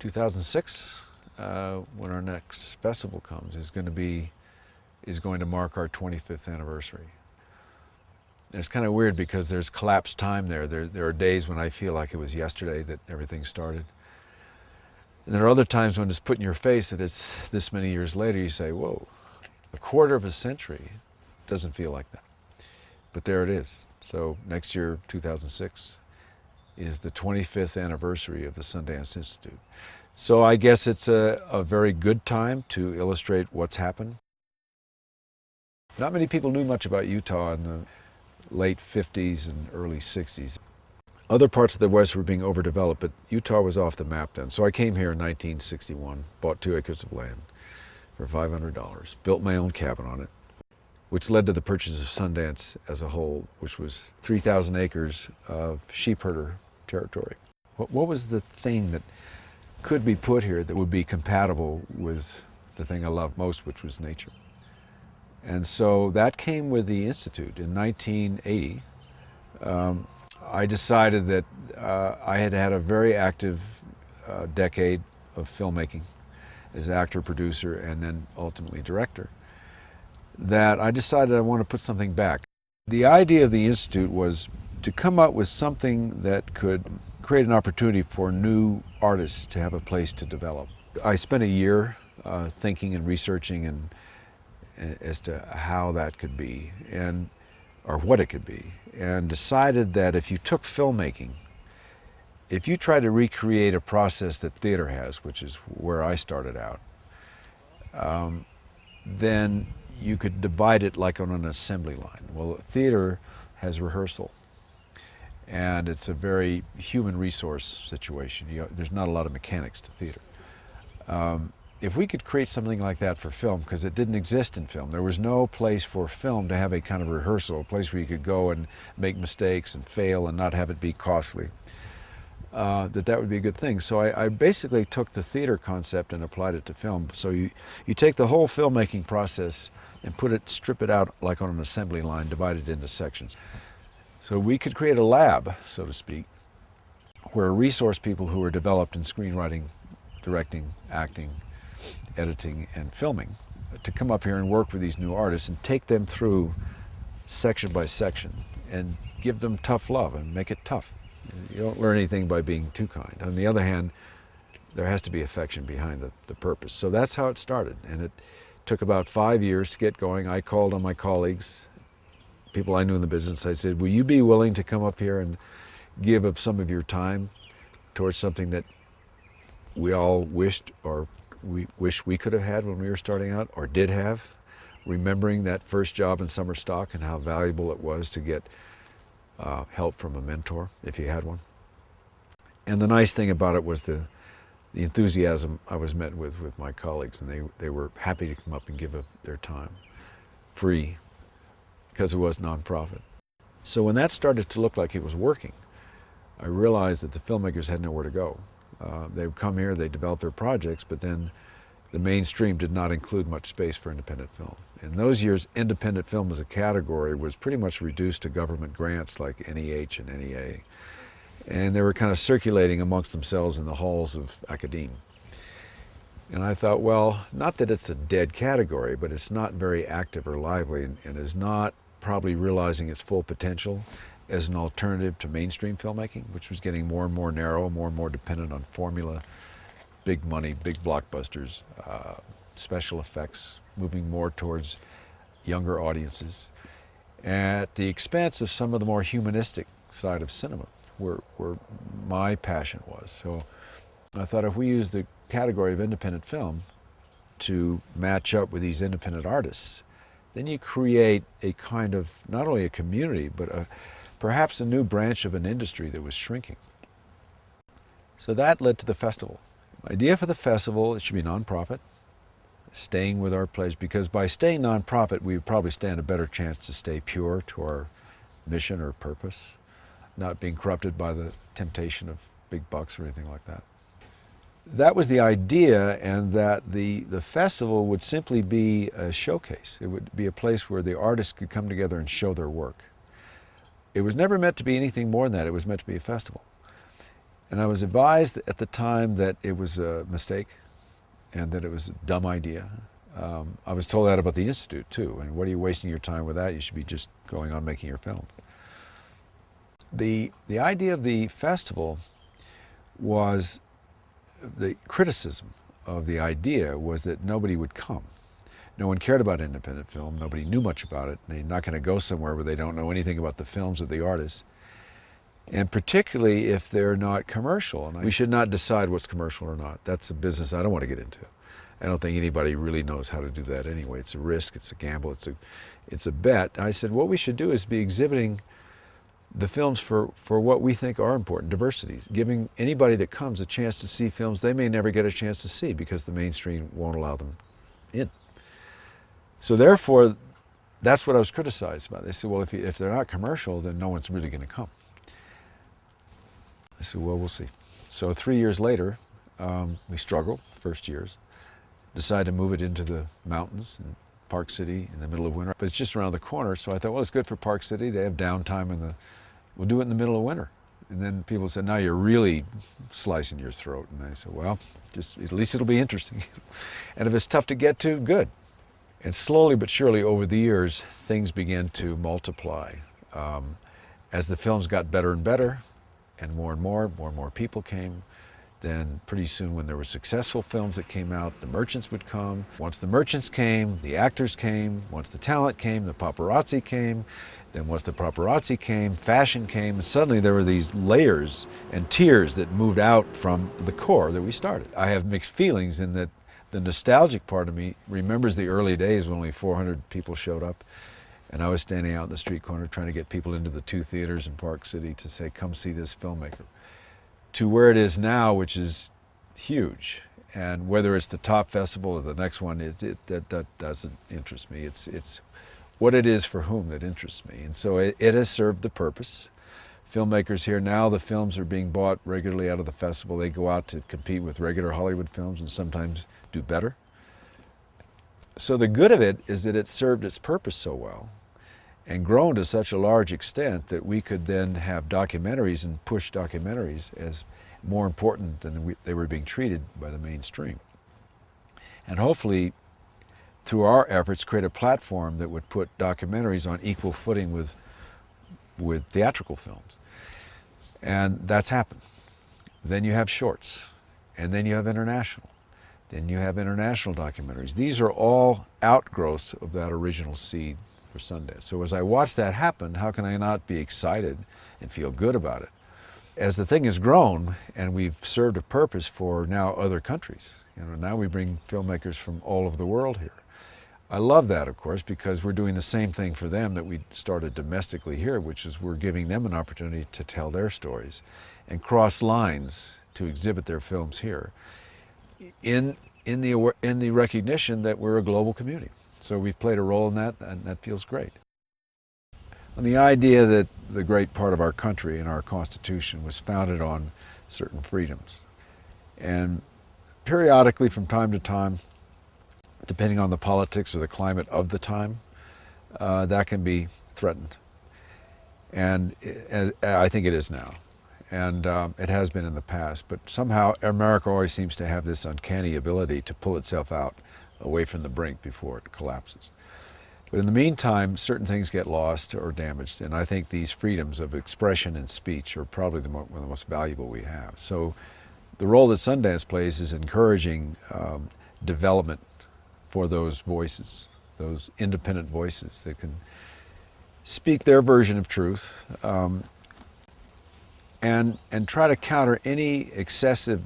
2006, when our next festival comes, is going to mark our 25th anniversary. And it's kind of weird because there's collapsed time there. There are days when I feel like it was yesterday that everything started. And there are other times when it's put in your face that it's this many years later, you say, whoa, a quarter of a century doesn't feel like that. But there it is. So next year, 2006, is the 25th anniversary of the Sundance Institute. So I guess it's a very good time to illustrate what's happened. Not many people knew much about Utah in the late 50s and early 60s. Other parts of the West were being overdeveloped, but Utah was off the map then. So I came here in 1961, bought 2 acres of land for $500, built my own cabin on it, which led to the purchase of Sundance as a whole, which was 3,000 acres of sheep herder territory. What was the thing that could be put here that would be compatible with the thing I love most, which was nature? And so that came with the Institute in 1980. I decided that I had had a very active decade of filmmaking as actor, producer, and then ultimately director, that I decided I want to put something back. The idea of the Institute was to come up with something that could create an opportunity for new artists to have a place to develop. I spent a year thinking and researching and as to how that could be, or what it could be, and decided that if you took filmmaking, if you tried to recreate a process that theater has, which is where I started out, then you could divide it like on an assembly line. Well, theater has rehearsal, and it's a very human resource situation. There's not a lot of mechanics to theater. If we could create something like that for film, because it didn't exist in film, there was no place for film to have a kind of rehearsal, a place where you could go and make mistakes and fail and not have it be costly, that would be a good thing. So I basically took the theater concept and applied it to film. So you take the whole filmmaking process and strip it out like on an assembly line, divide it into sections. So we could create a lab, so to speak, where resource people who are developed in screenwriting, directing, acting, editing, and filming to come up here and work with these new artists and take them through section by section and give them tough love and make it tough. You don't learn anything by being too kind. On the other hand, there has to be affection behind the purpose. So that's how it started, and it took about 5 years to get going. I called on my colleagues, people I knew in the business. I said, will you be willing to come up here and give of some of your time towards something that we all wished, or we wish we could have had when we were starting out, or did have, remembering that first job in summer stock and how valuable it was to get help from a mentor, if you had one. And the nice thing about it was the enthusiasm I was met with my colleagues, and they were happy to come up and give up their time, free, because it was nonprofit. So when that started to look like it was working, I realized that the filmmakers had nowhere to go. They would come here, they develop their projects, but then the mainstream did not include much space for independent film. In those years, independent film as a category was pretty much reduced to government grants like NEH and NEA. And they were kind of circulating amongst themselves in the halls of academia. And I thought, well, not that it's a dead category, but it's not very active or lively, and is not probably realizing its full potential as an alternative to mainstream filmmaking, which was getting more and more narrow, more and more dependent on formula, big money, big blockbusters, special effects, moving more towards younger audiences, at the expense of some of the more humanistic side of cinema, where my passion was. So I thought, if we use the category of independent film to match up with these independent artists, then you create a kind of, not only a community, but perhaps a new branch of an industry that was shrinking. So that led to the festival. The idea for the festival, it should be nonprofit, staying with our pledge, because by staying nonprofit, we would probably stand a better chance to stay pure to our mission or purpose, not being corrupted by the temptation of big bucks or anything like that. That was the idea, and that the festival would simply be a showcase. It would be a place where the artists could come together and show their work. It was never meant to be anything more than that. It was meant to be a festival. And I was advised at the time that it was a mistake and that it was a dumb idea. I was told that about the Institute too, and what are you wasting your time with that? You should be just going on making your films. The idea of the festival was, the criticism of the idea was that nobody would come. No one cared about independent film, nobody knew much about it, they're not going to go somewhere where they don't know anything about the films or the artists, and particularly if they're not commercial. And we should not decide what's commercial or not. That's a business I don't want to get into. I don't think anybody really knows how to do that anyway. It's a risk, it's a gamble, it's a bet. I said what we should do is be exhibiting the films for what we think are important, diversity, giving anybody that comes a chance to see films they may never get a chance to see because the mainstream won't allow them in. So therefore, that's what I was criticized about. They said, well, if they're not commercial, then no one's really going to come. I said, well, we'll see. So 3 years later, we struggled, first years, decided to move it into the mountains in Park City in the middle of winter. But it's just around the corner, so I thought, well, it's good for Park City. They have downtime we'll do it in the middle of winter. And then people said, now you're really slicing your throat. And I said, well, just at least it'll be interesting. And if it's tough to get to, good. And slowly but surely over the years, things began to multiply. As the films got better and better, and more people came, then pretty soon when there were successful films that came out, the merchants would come. Once the merchants came, the actors came. Once the talent came, the paparazzi came. Then once the paparazzi came, fashion came, and suddenly there were these layers and tiers that moved out from the core that we started. I have mixed feelings in that the nostalgic part of me remembers the early days when only 400 people showed up, and I was standing out in the street corner trying to get people into the 2 theaters in Park City to say, come see this filmmaker, to where it is now, which is huge. And whether it's the top festival or the next one, that doesn't interest me. It's what it is for whom that interests me. And so it has served the purpose. Filmmakers here now, the films are being bought regularly out of the festival. They go out to compete with regular Hollywood films and sometimes do better. So the good of it is that it served its purpose so well and grown to such a large extent that we could then have documentaries and push documentaries as more important than they were being treated by the mainstream. And hopefully, through our efforts, create a platform that would put documentaries on equal footing with theatrical films. And that's happened. Then you have shorts, and then you have international. Then you have international documentaries. These are all outgrowths of that original seed for Sundance. So as I watch that happen, how can I not be excited and feel good about it? As the thing has grown and we've served a purpose for now other countries, now we bring filmmakers from all over the world here. I love that, of course, because we're doing the same thing for them that we started domestically here, which is we're giving them an opportunity to tell their stories and cross lines to exhibit their films here in the recognition that we're a global community. So we've played a role in that, and that feels great. And the idea that the great part of our country and our Constitution was founded on certain freedoms. And periodically, from time to time, depending on the politics or the climate of the time, that can be threatened. And I think it is now. And it has been in the past. But somehow America always seems to have this uncanny ability to pull itself out away from the brink before it collapses. But in the meantime, certain things get lost or damaged. And I think these freedoms of expression and speech are probably one of the most valuable we have. So the role that Sundance plays is encouraging development for those voices, those independent voices that can speak their version of truth and try to counter any excessive,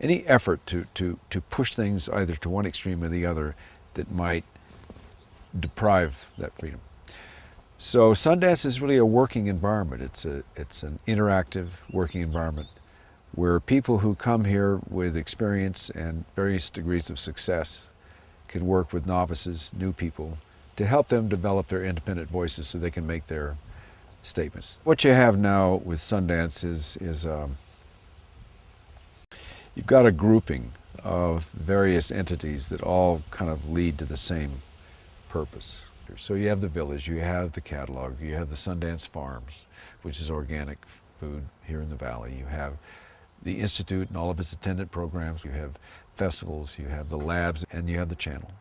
any effort to push things either to one extreme or the other that might deprive that freedom. So Sundance is really a working environment. It's an interactive working environment where people who come here with experience and various degrees of success can work with novices, new people, to help them develop their independent voices so they can make their statements. What you have now with Sundance is you've got a grouping of various entities that all kind of lead to the same purpose. So you have the village, you have the catalog, you have the Sundance Farms, which is organic food here in the Valley. You have the Institute and all of its attendant programs. You have festivals, you have the labs, and you have the channel.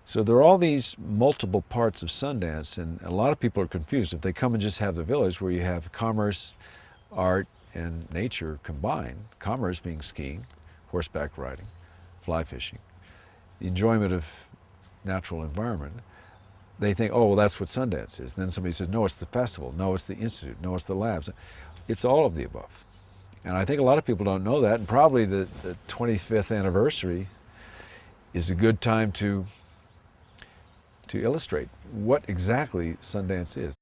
So there are all these multiple parts of Sundance, and a lot of people are confused. If they come and just have the village where you have commerce, art, and nature combined, commerce being skiing, horseback riding, fly fishing, the enjoyment of natural environment, they think, oh, well, that's what Sundance is. And then somebody says, no, it's the festival. No, it's the Institute. No, it's the labs. It's all of the above. And I think a lot of people don't know that, and probably the 25th anniversary is a good time to illustrate what exactly Sundance is.